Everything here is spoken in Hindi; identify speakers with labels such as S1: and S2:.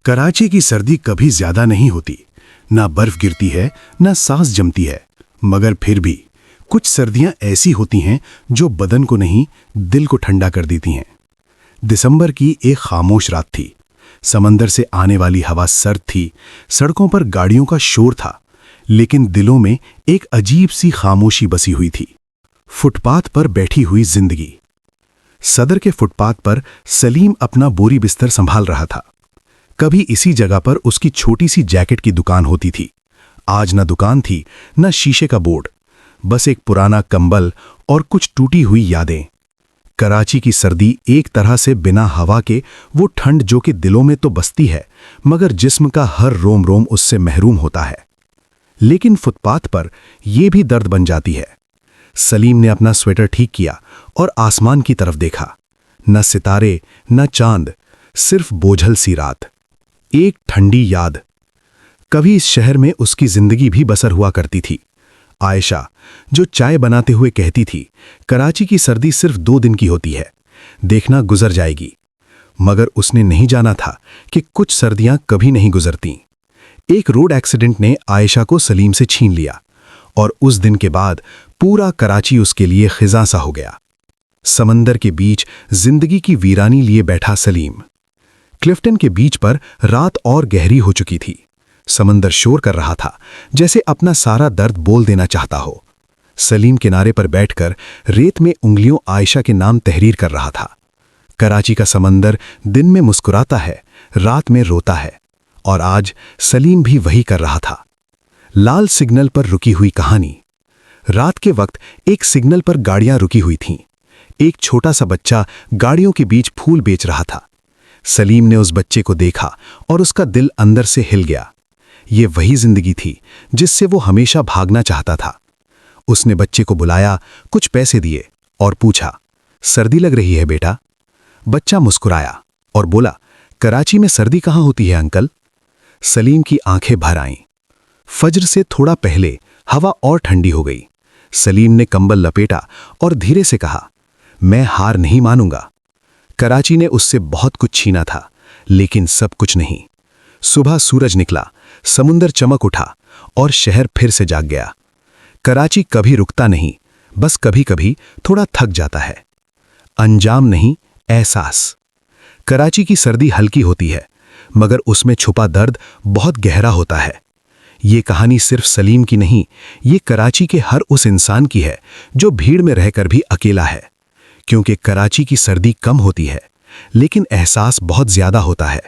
S1: कराची की सर्दी कभी ज्यादा नहीं होती, ना बर्फ गिरती है ना सांस जमती है। मगर फिर भी कुछ सर्दियां ऐसी होती हैं जो बदन को नहीं दिल को ठंडा कर देती हैं। दिसंबर की एक खामोश रात थी। समंदर से आने वाली हवा सर्द थी, सड़कों पर गाड़ियों का शोर था, लेकिन दिलों में एक अजीब सी खामोशी बसी हुई थी। फुटपाथ पर बैठी हुई जिंदगी। सदर के फुटपाथ पर सलीम अपना बोरी बिस्तर संभाल रहा था। कभी इसी जगह पर उसकी छोटी सी जैकेट की दुकान होती थी। आज न दुकान थी न शीशे का बोर्ड, बस एक पुराना कंबल और कुछ टूटी हुई यादें। कराची की सर्दी एक तरह से बिना हवा के वो ठंड जो कि दिलों में तो बसती है मगर जिस्म का हर रोम रोम उससे महरूम होता है। लेकिन फुटपाथ पर यह भी दर्द बन जाती है। सलीम ने अपना स्वेटर ठीक किया और आसमान की तरफ देखा। न सितारे न चांद, सिर्फ बोझल सी रात। एक ठंडी याद। कभी इस शहर में उसकी जिंदगी भी बसर हुआ करती थी। आयशा, जो चाय बनाते हुए कहती थी, कराची की सर्दी सिर्फ 2 दिन की होती है, देखना गुजर जाएगी। मगर उसने नहीं जाना था कि कुछ सर्दियां कभी नहीं गुजरती। एक रोड एक्सीडेंट ने आयशा को सलीम से छीन लिया और उस दिन के बाद पूरा कराची उसके लिए खिजा सा हो गया। समंदर के बीच जिंदगी की वीरानी लिए बैठा सलीम। क्लिफ्टन के बीच पर रात और गहरी हो चुकी थी। समंदर शोर कर रहा था, जैसे अपना सारा दर्द बोल देना चाहता हो। सलीम किनारे पर बैठकर रेत में उंगलियों आयशा के नाम तहरीर कर रहा था। कराची का समंदर दिन में मुस्कुराता है, रात में रोता है, और आज सलीम भी वही कर रहा था। लाल सिग्नल पर रुकी हुई कहानी। रात के वक्त एक सिग्नल पर गाड़ियां रुकी हुई थीं। एक छोटा सा बच्चा गाड़ियों के बीच फूल बेच रहा था। सलीम ने उस बच्चे को देखा और उसका दिल अंदर से हिल गया। ये वही जिंदगी थी जिससे वो हमेशा भागना चाहता था। उसने बच्चे को बुलाया, कुछ पैसे दिए और पूछा, सर्दी लग रही है बेटा? बच्चा मुस्कुराया और बोला, कराची में सर्दी कहाँ होती है अंकल? सलीम की आंखें भर आईं। फज्र से थोड़ा पहले हवा और ठंडी हो गई। सलीम ने कंबल लपेटा और धीरे से कहा, मैं हार नहीं मानूंगा। कराची ने उससे बहुत कुछ छीना था, लेकिन सब कुछ नहीं। सुबह सूरज निकला, समुंदर चमक उठा और शहर फिर से जाग गया। कराची कभी रुकता नहीं, बस कभी कभी थोड़ा थक जाता है। अंजाम नहीं, एहसास। कराची की सर्दी हल्की होती है, मगर उसमें छुपा दर्द बहुत गहरा होता है। ये कहानी सिर्फ सलीम की नहीं, ये कराची के हर उस इंसान की है जो भीड़ में रहकर भी अकेला है। क्योंकि कराची की सर्दी कम होती है, लेकिन एहसास बहुत ज्यादा होता है।